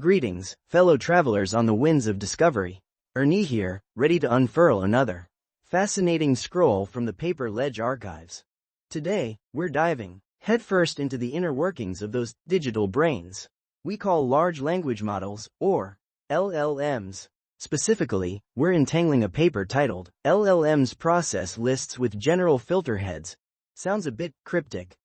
Greetings, fellow travelers on the winds of discovery. Ernis here, ready to unfurl another fascinating scroll from the paper ledge archives. Today, we're diving headfirst into the inner workings of those digital brains we call large language models, or LLMs. Specifically, we're entangling a paper titled LLMs Process Lists with General Filter Heads. Sounds a bit cryptic,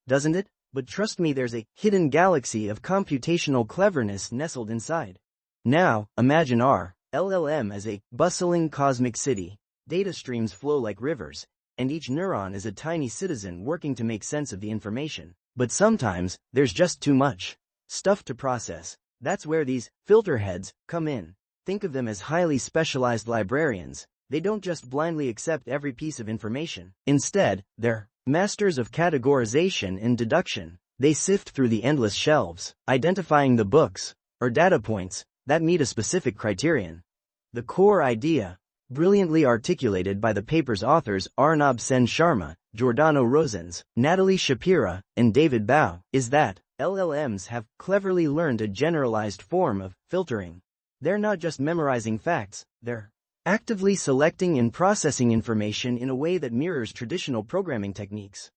doesn't it? But trust me, there's a hidden galaxy of computational cleverness nestled inside. Now, imagine our LLM as a bustling cosmic city. Data streams flow like rivers, and each neuron is a tiny citizen working to make sense of the information. But sometimes, there's just too much stuff to process. That's where these filter heads come in. Think of them as highly specialized librarians. They don't just blindly accept every piece of information. Instead, they're masters of categorization and deduction. They sift through the endless shelves, identifying the books or data points that meet a specific criterion. The core idea, brilliantly articulated by the paper's authors Arnab Sen Sharma, Giordano Rosens, Natalie Shapira, and David Bao, is that LLMs have cleverly learned a generalized form of filtering. They're not just memorizing facts, they're actively selecting and processing information in a way that mirrors traditional programming techniques.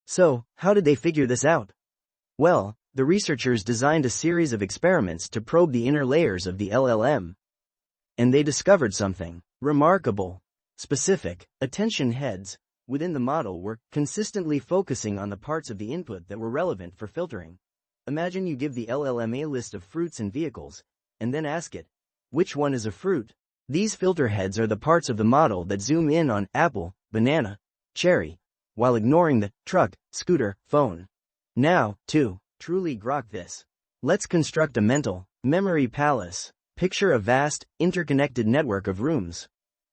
So, how did they figure this out? Well, the researchers designed a series of experiments to probe the inner layers of the LLM. And they discovered something remarkable. Specific attention heads within the model were consistently focusing on the parts of the input that were relevant for filtering. Imagine you give the LLM a list of fruits and vehicles, and then ask it, which one is a fruit? These filter heads are the parts of the model that zoom in on apple, banana, cherry, while ignoring the truck, scooter, phone. Now, to truly grok this, let's construct a mental memory palace. Picture a vast, interconnected network of rooms.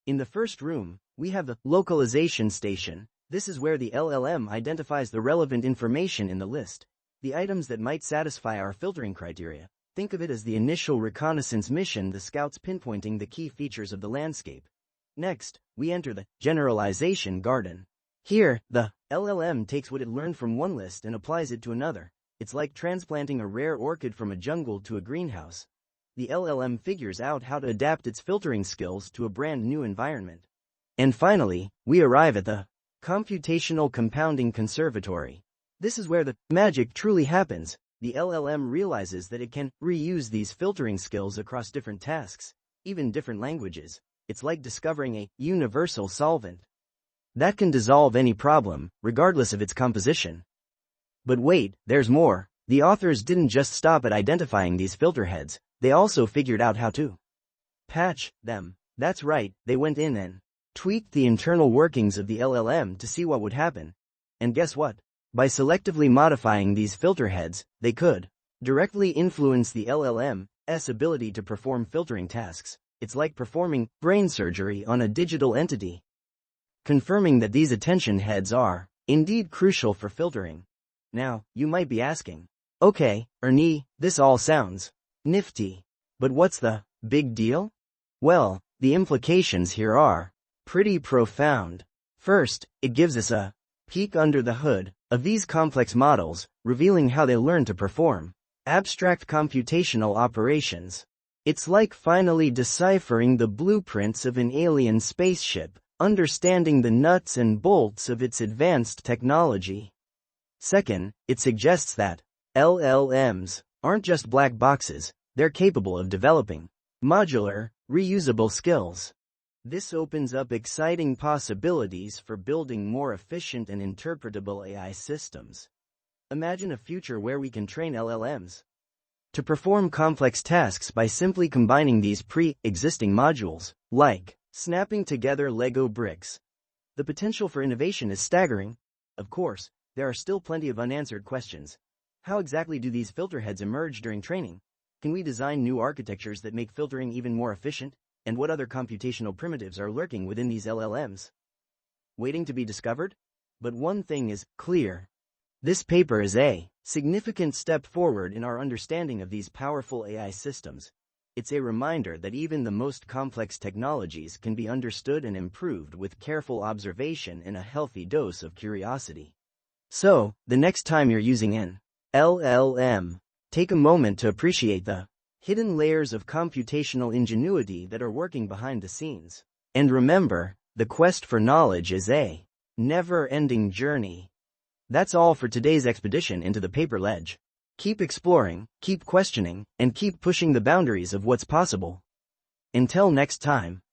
In the first room, we have the localization station. This is where the LLM identifies the relevant information in the list, the items that might satisfy our filtering criteria. Think of it as the initial reconnaissance mission, the scouts pinpointing the key features of the landscape. Next, we enter the generalization garden. Here, the LLM takes what it learned from one list and applies it to another. It's like transplanting a rare orchid from a jungle to a greenhouse. The LLM figures out how to adapt its filtering skills to a brand new environment. And finally, we arrive at the computational compounding conservatory. This is where the magic truly happens. The LLM realizes that it can reuse these filtering skills across different tasks, even different languages. It's like discovering a universal solvent that can dissolve any problem, regardless of its composition. But wait, there's more. The authors didn't just stop at identifying these filter heads, they also figured out how to patch them. That's right, they went in and tweaked the internal workings of the LLM to see what would happen. And guess what? By selectively modifying these filter heads, they could directly influence the LLM's ability to perform filtering tasks. It's like performing brain surgery on a digital entity, confirming that these attention heads are indeed crucial for filtering. Now, you might be asking, okay, Ernis, this all sounds nifty, but what's the big deal? Well, the implications here are pretty profound. First, it gives us a peek under the hood of these complex models, revealing how they learn to perform abstract computational operations. It's like finally deciphering the blueprints of an alien spaceship, understanding the nuts and bolts of its advanced technology. Second, it suggests that LLMs aren't just black boxes, they're capable of developing modular, reusable skills. This opens up exciting possibilities for building more efficient and interpretable AI systems. Imagine a future where we can train LLMs to perform complex tasks by simply combining these pre-existing modules, like snapping together Lego bricks. The potential for innovation is staggering. Of course, there are still plenty of unanswered questions. How exactly do these filter heads emerge during training? Can we design new architectures that make filtering even more efficient? And what other computational primitives are lurking within these LLMs, waiting to be discovered? But one thing is clear. This paper is a significant step forward in our understanding of these powerful AI systems. It's a reminder that even the most complex technologies can be understood and improved with careful observation and a healthy dose of curiosity. So, the next time you're using an LLM, take a moment to appreciate the hidden layers of computational ingenuity that are working behind the scenes. And remember, the quest for knowledge is a never-ending journey. That's all for today's expedition into the paper ledge. Keep exploring, keep questioning, and keep pushing the boundaries of what's possible. Until next time.